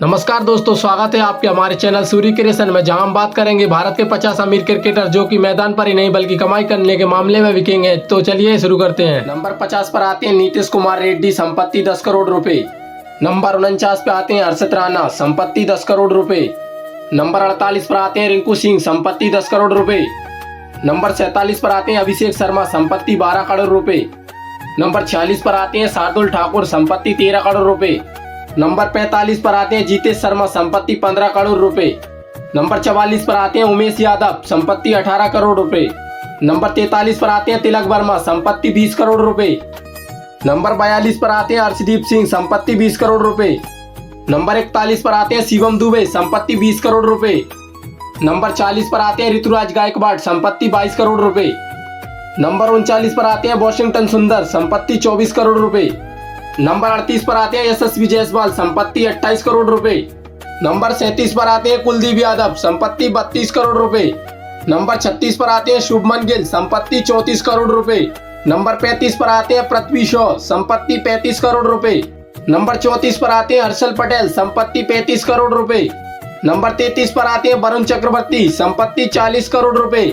नमस्कार दोस्तों, स्वागत है आपके हमारे चैनल सूर्य क्रिएशन में, जहां हम बात करेंगे भारत के 50 अमीर क्रिकेटर जो कि मैदान पर ही नहीं बल्कि कमाई करने के मामले में बिकेंगे। तो चलिए शुरू करते हैं। नंबर 50 पर आते हैं नीतीश कुमार रेड्डी, संपत्ति 10 करोड़ रुपए। नंबर 49 पे आते हैं हर्षित राणा, संपत्ति 10 करोड़ रुपए। नंबर 48 पर आते हैं रिंकू सिंह, संपत्ति 10 करोड़ रुपए। नंबर 47 पर आते हैं अभिषेक शर्मा, संपत्ति 12 करोड़ रुपए। नंबर 46 पर आते हैं शार्दुल ठाकुर, संपत्ति 13 करोड़ रुपए। नंबर 45 पर आते हैं जीतेश शर्मा, संपत्ति 15 करोड़ रुपए। नंबर 44 पर आते हैं उमेश यादव, संपत्ति 18 करोड़ रुपए। नंबर 43 पर आते हैं तिलक वर्मा, संपत्ति 20 करोड़ रुपए। नंबर 42 पर आते हैं अर्शदीप सिंह, संपत्ति 20 करोड़ रुपए। नंबर 41 पर आते हैं शिवम दुबे, संपत्ति 20 करोड़ रुपए। नंबर 40 पर आते हैं ऋतुराज गायकवाड़, संपत्ति 22 करोड़ रुपए। नंबर 39 पर आते हैं वॉशिंगटन सुंदर, संपत्ति 24 करोड़ रुपए। नंबर 38 पर आते हैं यशस्वी जायसवाल, संपत्ति 28 करोड़ रुपए। नंबर 37 पर आते हैं कुलदीप यादव, संपत्ति 32 करोड़ रुपए। नंबर 36 पर आते हैं शुभमन गिल, संपत्ति 34 करोड़ रुपए। नंबर 35 पर आते हैं पृथ्वी शॉ, संपत्ति 35 करोड़ रुपए। नंबर 34 पर आते हैं हर्षल पटेल, संपत्ति 35 करोड़ रुपए। नंबर 33 पर आते हैं वरुण चक्रवर्ती, संपत्ति 40 करोड़ रुपए।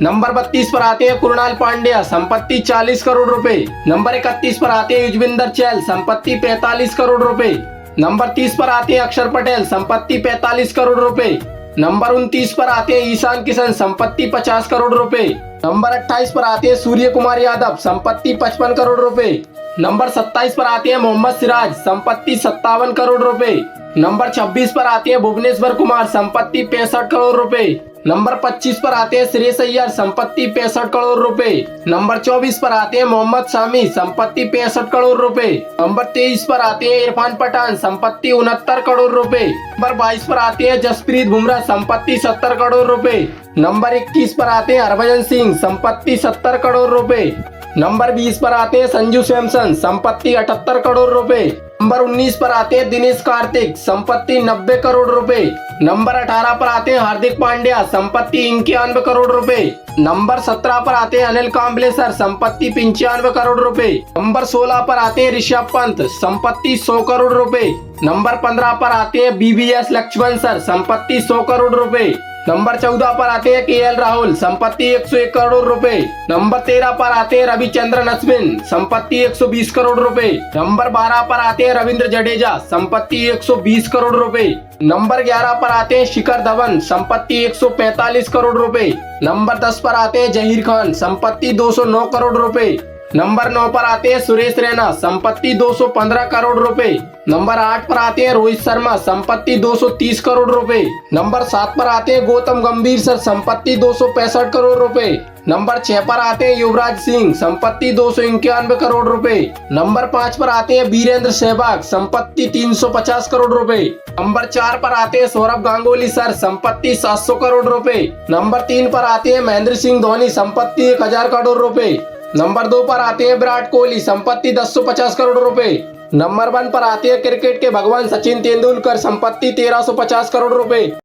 नंबर 32 पर आते हैं कुणाल पांड्या, संपत्ति 40 करोड़ रुपए। नंबर 31 पर आते हैं युजवेंद्र चहल, संपत्ति 45 करोड़ रुपए। नंबर 30 पर आते हैं अक्षर पटेल, संपत्ति 45 करोड़ रुपए। नंबर 29 पर आते हैं ईशान किशन, संपत्ति 50 करोड़ रुपए। नंबर 28 पर आते हैं सूर्य कुमार यादव, संपत्ति 55 करोड़ रुपए। नंबर 27 पर आते हैं मोहम्मद सिराज, संपत्ति 57 करोड़ रुपए। नंबर 26 पर आते हैं भुवनेश्वर कुमार, संपत्ति 65 करोड़ रुपए। नंबर 25 पर आते हैं श्रेयस अय्यर, संपत्ति 65 करोड़ रुपए। नंबर 24 पर आते हैं मोहम्मद शामी, संपत्ति 65 करोड़ रुपए। नंबर 23 पर आते हैं इरफान पठान, संपत्ति 69 करोड़ रुपए। नंबर 22 पर आते हैं जसप्रीत बुमराह, संपत्ति 70 करोड़ रुपए। नंबर 21 पर आते हैं हरभजन सिंह, संपत्ति 70 करोड़ रुपए। नंबर 20 पर आते हैं संजू सैमसन, संपत्ति 78 करोड़ रुपए। नंबर 19 पर आते हैं दिनेश कार्तिक, संपत्ति 90 करोड़ रुपए। नंबर 18 पर आते हैं हार्दिक पांड्या, संपत्ति 91 करोड़ रुपए। नंबर 17 पर आते हैं अनिल कांबले सर, संपत्ति 95 करोड़ रुपए। नंबर 16 पर आते हैं ऋषभ पंत, संपत्ति 100 करोड़ रुपए। नंबर 15 पर आते हैं बीबीएस लक्ष्मण सर, संपत्ति 100 करोड़ रुपए। नंबर 14 पर आते हैं केएल राहुल, संपत्ति 101 करोड़ रुपए। नंबर 13 पर आते हैं रविचंद्रन अश्विन, संपत्ति 120 करोड़ रुपए। नंबर 12 पर आते हैं रविंद्र जडेजा, संपत्ति 120 करोड़ रुपए। नंबर 11 पर आते हैं शिखर धवन, संपत्ति 145 करोड़ रुपए। नंबर 10 पर आते हैं जहीर खान, संपत्ति 209 करोड़ रुपए। नंबर 9 पर आते हैं सुरेश रैना, संपत्ति 215 करोड़ रुपए। नंबर 8 पर आते हैं रोहित शर्मा, संपत्ति 230 करोड़ रुपए। नंबर 7 पर आते हैं गौतम गंभीर सर, संपत्ति 265 करोड़ रुपए। नंबर 6 पर आते हैं युवराज सिंह, संपत्ति 291 करोड़ रुपए। नंबर 5 पर आते हैं वीरेंद्र सहवाग, संपत्ति 350 करोड़ रुपए। नंबर 4 पर आते हैं सौरभ गांगुली सर, संपत्ति 700 करोड़ रुपए। नंबर 3 पर आते हैं महेंद्र सिंह धोनी, संपत्ति 1000 करोड़ रुपए। नंबर 2 पर आते हैं विराट कोहली, संपत्ति 1050 करोड़ रुपए। नंबर 1 पर आते हैं क्रिकेट के भगवान सचिन तेंदुलकर, संपत्ति 1350 करोड़ रुपए।